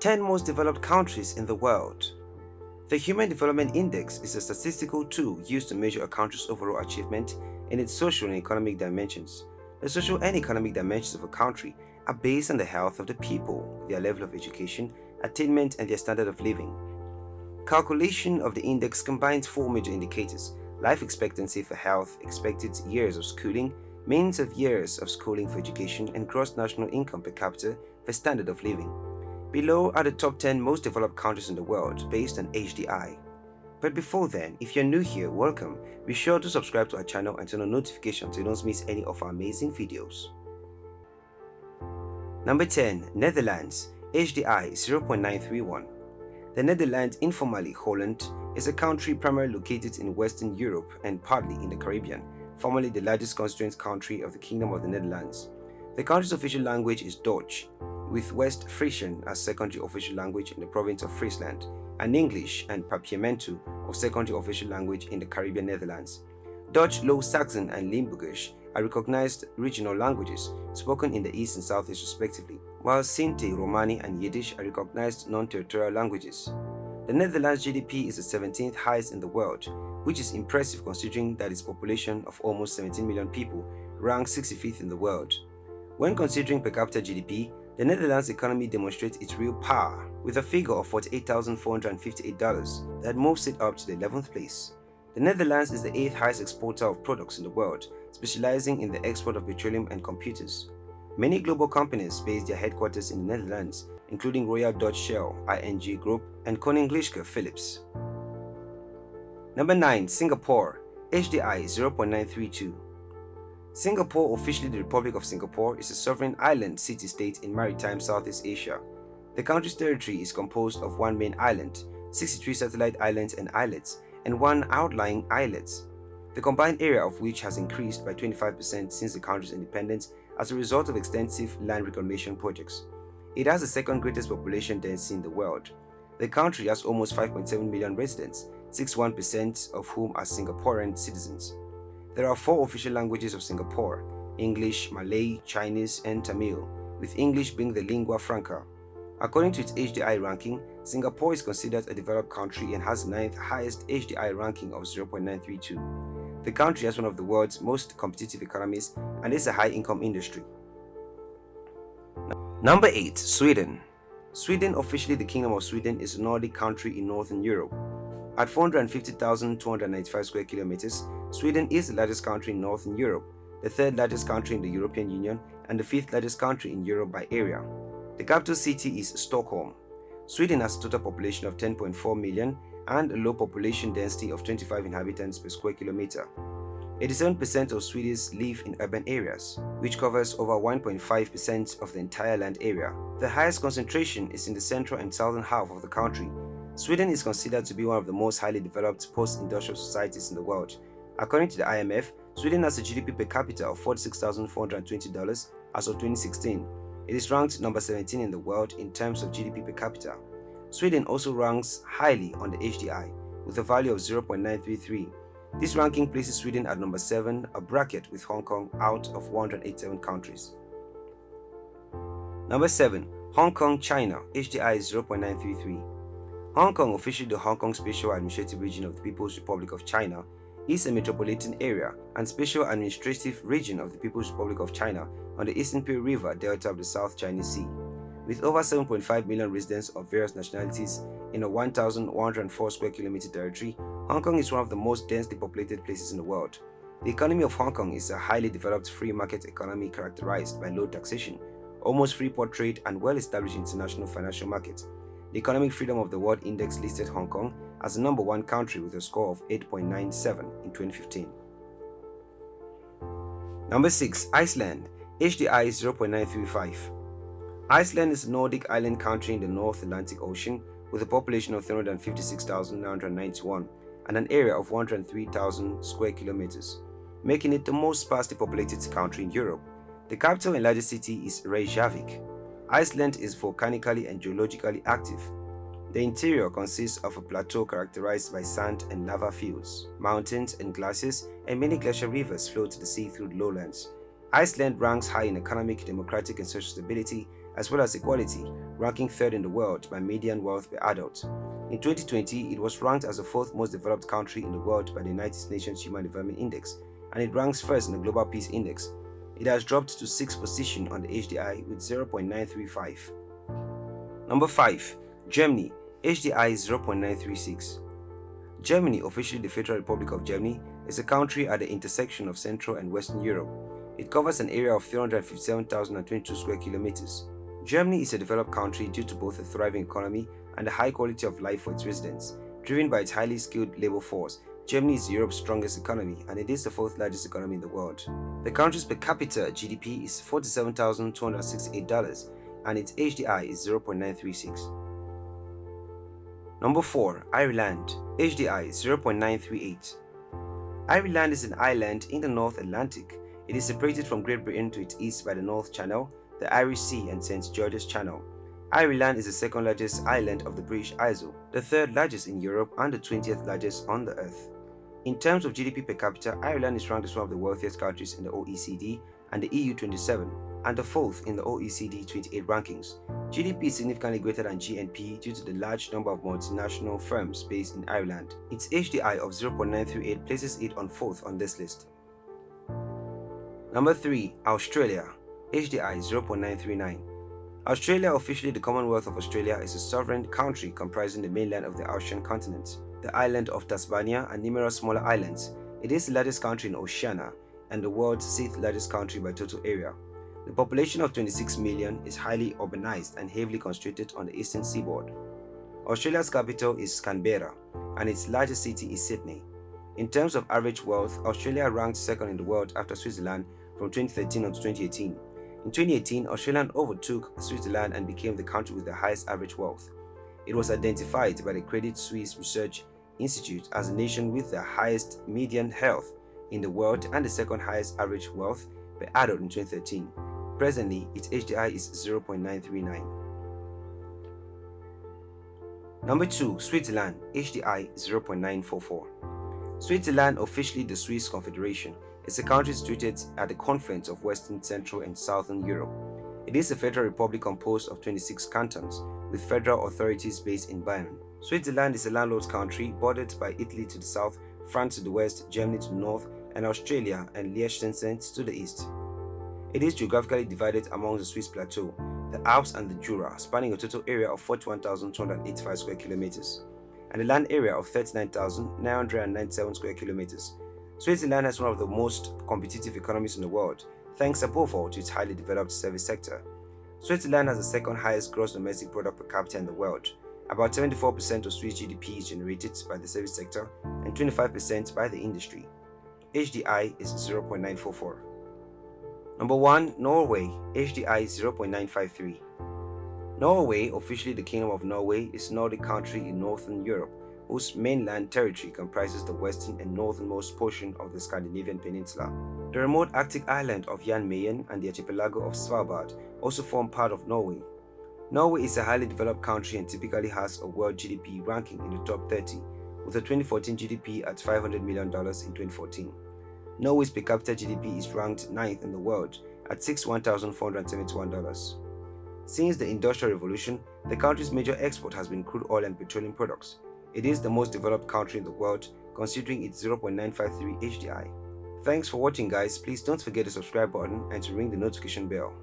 10 most developed countries in the world. The Human Development Index is a statistical tool used to measure a country's overall achievement in its social and economic dimensions. The social and economic dimensions of a country are based on the health of the people, their level of education, attainment, and their standard of living. Calculation of the index combines four major indicators: life expectancy for health, expected years of schooling, means of years of schooling for education, and gross national income per capita for standard of living. Below are the top 10 most developed countries in the world based on HDI. But before then, if you're new here, welcome. Be sure to subscribe to our channel and turn on notifications so you don't miss any of our amazing videos. Number 10. Netherlands, HDI 0.931. The Netherlands, informally Holland, is a country primarily located in Western Europe and partly in the Caribbean, formerly the largest constituent country of the Kingdom of the Netherlands. The country's official language is Dutch, with West Frisian as secondary official language in the province of Friesland, and English and Papiamentu of secondary official language in the Caribbean Netherlands. Dutch, Low Saxon, and Limburgish are recognized regional languages spoken in the East and Southeast respectively, while Sinti, Romani, and Yiddish are recognized non-territorial languages. The Netherlands' GDP is the 17th highest in the world, which is impressive considering that its population of almost 17 million people ranks 65th in the world. When considering per capita GDP, the Netherlands economy demonstrates its real power, with a figure of $48,458 that moves it up to the 11th place. The Netherlands is the 8th highest exporter of products in the world, specializing in the export of petroleum and computers. Many global companies base their headquarters in the Netherlands, including Royal Dutch Shell, ING Group, and Koninklijke Philips. Number 9. Singapore, HDI 0.932. Singapore, officially the Republic of Singapore, is a sovereign island city-state in maritime Southeast Asia. The country's territory is composed of one main island, 63 satellite islands and islets, and one outlying islet, the combined area of which has increased by 25% since the country's independence as a result of extensive land reclamation projects. It has the second greatest population density in the world. The country has almost 5.7 million residents, 61% of whom are Singaporean citizens. There are four official languages of Singapore: English, Malay, Chinese, and Tamil, with English being the lingua franca. According to its HDI ranking, Singapore is considered a developed country and has the 9th highest HDI ranking of 0.932. The country has one of the world's most competitive economies and is a high-income industry. Number 8. Sweden. Sweden, officially the Kingdom of Sweden, is a Nordic country in Northern Europe. At 450,295 square kilometers, Sweden is the largest country in Northern Europe, the third largest country in the European Union, and the fifth largest country in Europe by area. The capital city is Stockholm. Sweden has a total population of 10.4 million and a low population density of 25 inhabitants per square kilometer. 87% of Swedes live in urban areas, which covers over 1.5% of the entire land area. The highest concentration is in the central and southern half of the country. Sweden is considered to be one of the most highly developed post-industrial societies in the world. According to the IMF, Sweden has a GDP per capita of $46,420 as of 2016. It is ranked number 17 in the world in terms of GDP per capita. Sweden also ranks highly on the HDI, with a value of 0.933. This ranking places Sweden at number 7, a bracket with Hong Kong out of 187 countries. Number 7. Hong Kong, China, HDI 0.933. Hong Kong, officially the Hong Kong Special Administrative Region of the People's Republic of China, is a metropolitan area and special administrative region of the People's Republic of China on the Eastern Pearl River delta of the South China Sea. With over 7.5 million residents of various nationalities in a 1,104 square kilometer territory, Hong Kong is one of the most densely populated places in the world. The economy of Hong Kong is a highly developed free market economy characterized by low taxation, almost free port trade, and well-established international financial market. The Economic Freedom of the World Index listed Hong Kong as the number 1 country with a score of 8.97 in 2015. Number 6. Iceland, HDI 0.935. Iceland is a Nordic island country in the North Atlantic Ocean with a population of 356,991 and an area of 103,000 square kilometers, making it the most sparsely populated country in Europe. The capital and largest city is Reykjavik. Iceland is volcanically and geologically active. The interior consists of a plateau characterized by sand and lava fields, mountains and glaciers, and many glacial rivers flow to the sea through the lowlands. Iceland ranks high in economic, democratic, and social stability, as well as equality, ranking third in the world by median wealth per adult. In 2020, it was ranked as the fourth most developed country in the world by the United Nations Human Development Index, and it ranks first in the Global Peace Index. It has dropped to 6th position on the HDI with 0.935. Number 5. Germany. HDI is 0.936. Germany, officially the Federal Republic of Germany, is a country at the intersection of Central and Western Europe. It covers an area of 357,022 square kilometers. Germany is a developed country due to both a thriving economy and a high quality of life for its residents. Driven by its highly skilled labor force, Germany is Europe's strongest economy and it is the fourth largest economy in the world. The country's per capita GDP is $47,268 and its HDI is 0.936. Number 4. Ireland. HDI 0.938. Ireland is an island in the North Atlantic. It is separated from Great Britain to its east by the North Channel, the Irish Sea and St. George's Channel. Ireland is the second largest island of the British Isles, the third largest in Europe and the 20th largest on the Earth. In terms of GDP per capita, Ireland is ranked as one of the wealthiest countries in the OECD and the EU 27, and the fourth in the OECD 28 rankings. GDP is significantly greater than GNP due to the large number of multinational firms based in Ireland. Its HDI of 0.938 places it on fourth on this list. Number 3. Australia. HDI 0.939. Australia, officially the Commonwealth of Australia, is a sovereign country comprising the mainland of the Australian continent, the island of Tasmania and numerous smaller islands. It is the largest country in Oceania and the world's 6th largest country by total area. The population of 26 million is highly urbanized and heavily concentrated on the eastern seaboard. Australia's capital is Canberra and its largest city is Sydney. In terms of average wealth, Australia ranked second in the world after Switzerland from 2013 until 2018. In 2018, Australia overtook Switzerland and became the country with the highest average wealth. It was identified by the Credit Suisse Research Institute as a nation with the highest median health in the world and the second highest average wealth per adult in 2013. Presently, its HDI is 0.939. Number 2. Switzerland. HDI 0.944. Switzerland, officially the Swiss Confederation, is a country situated at the confluence of Western, Central and Southern Europe. It is a federal republic composed of 26 cantons, with federal authorities based in Bern. Switzerland is a landlocked country bordered by Italy to the south, France to the west, Germany to the north, and Australia and Liechtenstein to the east. It is geographically divided among the Swiss Plateau, the Alps and the Jura, spanning a total area of 41,285 square kilometers, and a land area of 39,997 square kilometers. Switzerland has one of the most competitive economies in the world, thanks above all to its highly developed service sector. Switzerland has the second highest gross domestic product per capita in the world. About 74% of Swiss GDP is generated by the service sector and 25% by the industry. HDI is 0.944. Number 1. Norway. HDI 0.953. Norway, officially the Kingdom of Norway, is a Nordic country in northern Europe whose mainland territory comprises the western and northernmost portion of the Scandinavian peninsula. The remote Arctic island of Jan Mayen and the archipelago of Svalbard also form part of Norway. Norway is a highly developed country and typically has a world GDP ranking in the top 30, with a 2014 GDP at $500 million in 2014. Norway's per capita GDP is ranked 9th in the world at $61,471. Since the Industrial Revolution, the country's major export has been crude oil and petroleum products. It is the most developed country in the world, considering its 0.953 HDI. Thanks for watching guys, please don't forget the subscribe button and to ring the notification bell.